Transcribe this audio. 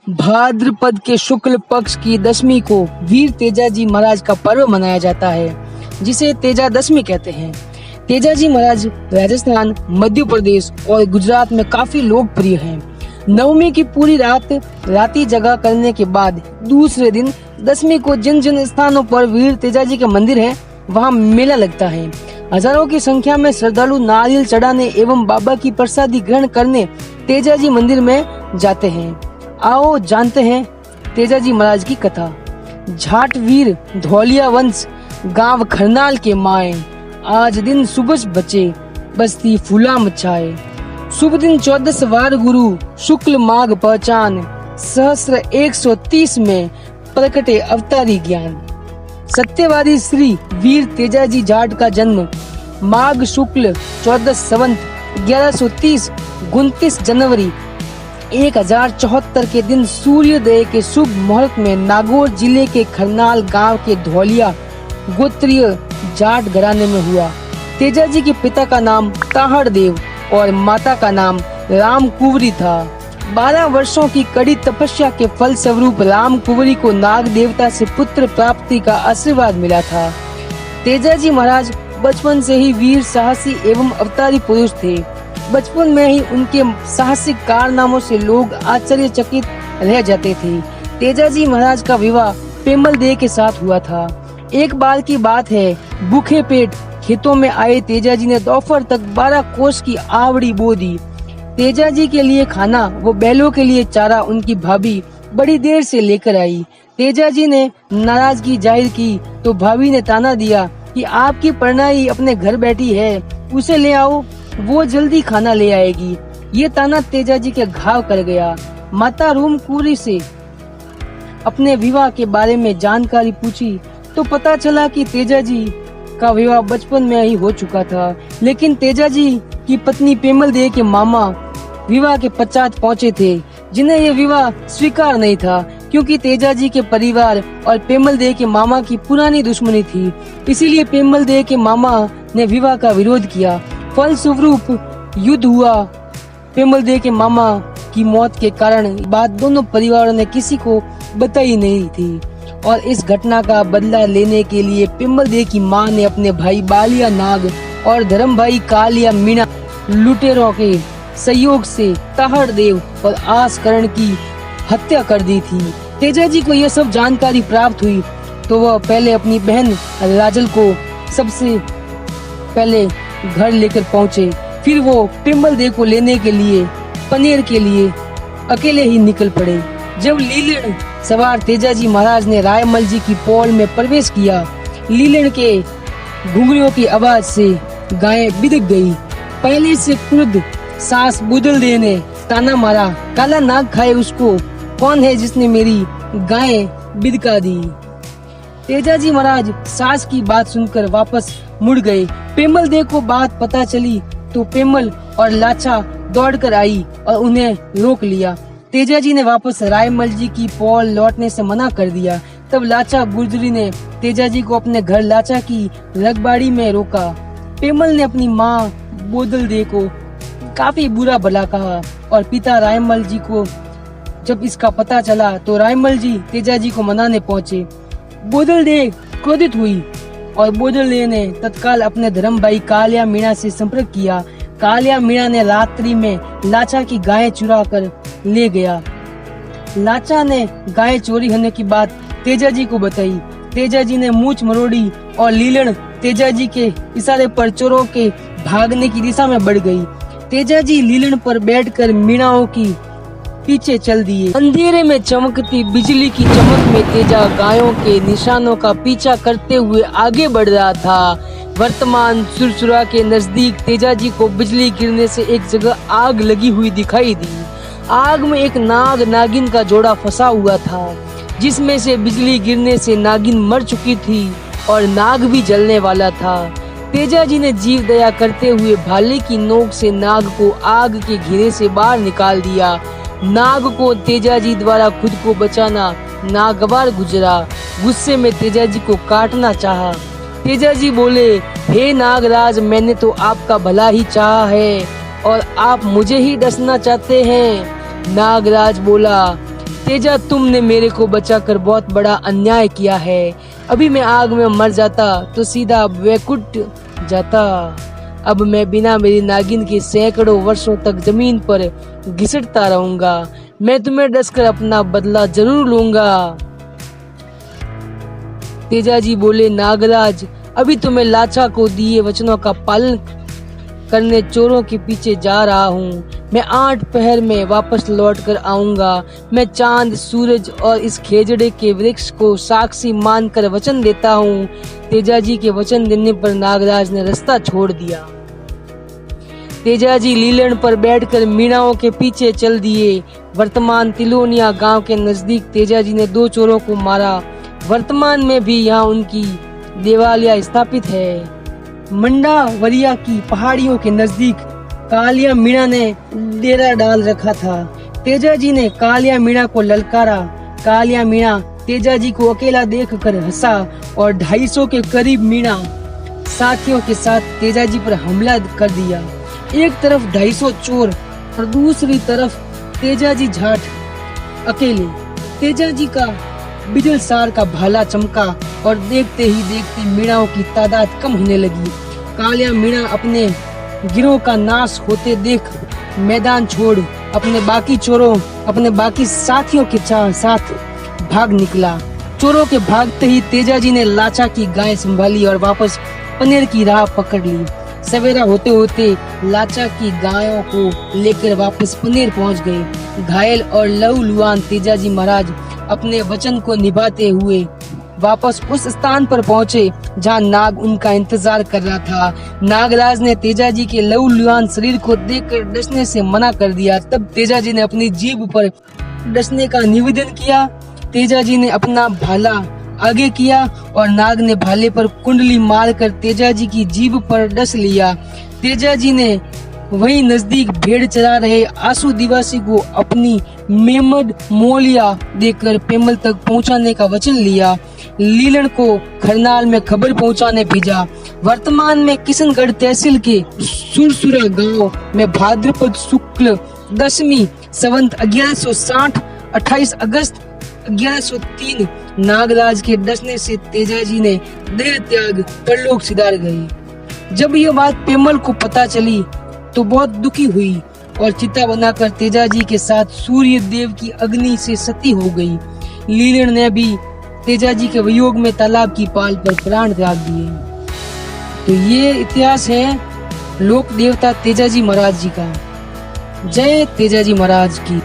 भाद्रपद के शुक्ल पक्ष की दशमी को वीर तेजाजी महाराज का पर्व मनाया जाता है, जिसे तेजा दशमी कहते हैं। तेजाजी महाराज राजस्थान, मध्य प्रदेश और गुजरात में काफी लोकप्रिय हैं। नवमी की पूरी राती जगा करने के बाद दूसरे दिन दशमी को जिन जिन स्थानों पर वीर तेजाजी के मंदिर हैं, वहां मेला लगता है। हजारों की संख्या में श्रद्धालु नारियल चढ़ाने एवं बाबा की प्रसादी ग्रहण करने तेजाजी मंदिर में जाते हैं। आओ जानते हैं तेजाजी महाराज की कथा। झाट वीर धौलिया वंश, गांव खरनाल के माए, आज दिन सुबह बचे, बस्ती फूला मचाए। शुभ दिन 14 वार गुरु, शुक्ल माघ पहचान, सहस्र 130 में प्रकटे अवतारी ज्ञान। सत्यवादी श्री वीर तेजाजी जाट का जन्म माघ शुक्ल 14 संवत 1130 29 जनवरी 1074 के दिन सूर्योदय के शुभ मुहूर्त में नागौर जिले के खरनाल गांव के धौलिया गोत्रीय जाट घराने में हुआ। तेजाजी के पिता का नाम ताहड़ देव और माता का नाम राम कुंवरी था। 12 वर्षों की कड़ी तपस्या के फल स्वरूप राम कुंवरी को नाग देवता से पुत्र प्राप्ति का आशीर्वाद मिला था। तेजाजी महाराज बचपन से ही वीर, साहसी एवं अवतारी पुरुष थे। बचपन में ही उनके साहसिक कारनामों से लोग आश्चर्यचकित रह जाते थे। तेजाजी महाराज का विवाह पेमल दे के साथ हुआ था। एक बार की बात है, भूखे पेट खेतों में आए तेजाजी ने दोपहर तक 12 कोस की आवड़ी बो दी। तेजाजी के लिए खाना वो बैलों के लिए चारा उनकी भाभी बड़ी देर से लेकर आई। तेजाजी ने नाराजगी जाहिर की तो भाभी ने ताना दिया कि आपकी परनाई अपने घर बैठी है, उसे ले आओ, वो जल्दी खाना ले आएगी। ये ताना तेजाजी के घाव कर गया। माता रूम कुंवरी से अपने विवाह के बारे में जानकारी पूछी तो पता चला कि तेजाजी का विवाह बचपन में ही हो चुका था, लेकिन तेजाजी की पत्नी पेमल दे के मामा विवाह के पश्चात पहुँचे थे, जिन्हें यह विवाह स्वीकार नहीं था, क्योंकि तेजाजी के परिवार और पेमल दे के मामा की पुरानी दुश्मनी थी। इसीलिए पेमल दे के मामा ने विवाह का विरोध किया। फलस्वरूप युद्ध हुआ। पेमल दे के मामा की मौत के कारण बात दोनों परिवारों ने किसी को बताई नहीं थी, और इस घटना का बदला लेने के लिए पेमल दे की मां ने अपने भाई बालिया नाग और धर्म भाई कालिया मीणा लुटेरों के सहयोग से ताहड़ देव और आसकरण की हत्या कर दी थी। तेजाजी को यह सब जानकारी प्राप्त हुई तो वह पहले अपनी बहन राजल को सबसे पहले घर लेकर पहुँचे। फिर वो पेमल दे को लेने के लिए पनेर के लिए अकेले ही निकल पड़े। जब लीलण सवार तेजाजी महाराज ने रायमल जी की पौल में प्रवेश किया, लीलण के घुंघरियों की आवाज से गायें बिदक गई। पहले से क्रुद्ध सास बुदल दे ने ताना मारा, काला नाग खाए उसको, कौन है जिसने मेरी गायें बिदका दी। तेजाजी महाराज सास की बात सुनकर वापस मुड़ गए। पेमल दे को बात पता चली तो पेमल और लाचा दौड़कर आई और उन्हें रोक लिया। तेजाजी ने वापस रायमल जी की पौल लौटने से मना कर दिया। तब लाचा गुर्जरी ने तेजाजी को अपने घर लाचा की रगबाड़ी में रोका। पेमल ने अपनी माँ बोदल दे को काफी बुरा भला कहा और पिता रायमल जी को जब इसका पता चला तो रायमल जी तेजाजी को मनाने पहुँचे। बोदल दे क्रोधित हुई और बोदल दे ने तत्काल अपने धर्म भाई कालिया मीणा से संपर्क किया। कालिया मीणा ने रात्रि में लाचा की गायें चुरा कर ले गया। लाचा ने गायें चोरी होने की बात तेजाजी को बताई। तेजाजी ने मूंछ मरोड़ी और लीलण तेजाजी के इशारे पर चोरों के भागने की दिशा में बढ़ गई। तेजाजी लीलण पर बैठकर मीणाओं की पीछे चल दिए। अंधेरे में चमकती बिजली की चमक में तेजा गायों के निशानों का पीछा करते हुए आगे बढ़ रहा था। वर्तमान सुरसुरा के नजदीक तेजाजी को बिजली गिरने से एक जगह आग लगी हुई दिखाई दी। आग में एक नाग नागिन का जोड़ा फंसा हुआ था, जिसमें से बिजली गिरने से नागिन मर चुकी थी और नाग भी जलने वाला था। तेजाजी ने जीव दया करते हुए भाले की नोक से नाग को आग के घेरे से बाहर निकाल दिया। नाग को तेजाजी द्वारा खुद को बचाना नागवार गुजरा। गुस्से में तेजाजी को काटना चाहा। तेजाजी बोले, हे नागराज, मैंने तो आपका भला ही चाहा है और आप मुझे ही डसना चाहते हैं। नागराज बोला, तेजा, तुमने मेरे को बचाकर बहुत बड़ा अन्याय किया है। अभी मैं आग में मर जाता तो सीधा वैकुंठ जाता। अब मैं बिना मेरी नागिन के सैकड़ों वर्षों तक जमीन पर घिसटता रहूंगा। मैं तुम्हें डसकर अपना बदला जरूर लूंगा। तेजाजी बोले, नागराज, अभी तो मैं लाचा को दिए वचनों का पालन करने चोरों के पीछे जा रहा हूँ। मैं 8 पहर में वापस लौट कर आऊंगा। मैं चांद, सूरज और इस खेजड़े के वृक्ष को साक्षी मानकर वचन देता हूँ। तेजाजी के वचन देने पर नागराज ने रास्ता छोड़ दिया। तेजाजी लीलन पर बैठकर मीणाओं के पीछे चल दिए। वर्तमान तिलोनिया गांव के नजदीक तेजाजी ने 2 चोरों को मारा। वर्तमान में भी यहाँ उनकी देवालय स्थापित है। मंडावरिया की पहाड़ियों के नजदीक कालिया मीणा ने डेरा डाल रखा था। तेजाजी ने कालिया मीणा को ललकारा। कालिया मीणा तेजाजी को अकेला देखकर हंसा और 250 के करीब मीणा साथियों के साथ तेजाजी पर हमला कर दिया। एक तरफ 250 चोर और दूसरी तरफ तेजाजी जाट अकेले। तेजाजी का बिजलसार का भाला चमका और देखते ही देखते मीणाओं की तादाद कम होने लगी। कालिया मीणा अपने गिरोह का नाश होते देख मैदान छोड़ अपने बाकी साथियों के साथ भाग निकला। चोरों के भागते ही तेजाजी ने लाचा की गाय संभाली और वापस पनेर की राह पकड़ ली। सवेरा होते होते लाचा की गायों को लेकर वापस पनेर पहुंच गए। घायल और लहूलुहान तेजाजी महाराज अपने वचन को निभाते हुए वापस उस स्थान पर पहुंचे जहां नाग उनका इंतजार कर रहा था। नागराज ने तेजाजी के लहूलुहान शरीर को देखकर डसने से मना कर दिया। तब तेजाजी ने अपनी जीभ पर डसने का निवेदन किया। तेजाजी ने अपना भाला आगे किया और नाग ने भाले पर कुंडली मारकर तेजाजी की जीभ पर डस लिया। तेजाजी ने वहीं नजदीक भेड़ चरा रहे आंसू दिवासी को अपनी मेमड मोलिया देकर पेमल तक पहुंचाने का वचन लिया। लीलन को खरनाल में खबर पहुंचाने भेजा। वर्तमान में किशनगढ़ तहसील के सुरसुरा गांव में भाद्रपद शुक्ल 10वीं संवत 1160 28 अगस्त 1103 नागराज के डसने से तेजाजी ने देह त्याग परलोक सिधार गए। जब यह बात पेमल को पता चली तो बहुत दुखी हुई और चिता बनाकर तेजाजी के साथ सूर्य देव की अग्नि से सती हो गई। लीलन ने भी तेजाजी के वियोग में तालाब की पाल पर प्राण त्याग दिए। तो ये इतिहास है लोक देवता तेजाजी महाराज जी का। जय तेजाजी महाराज की।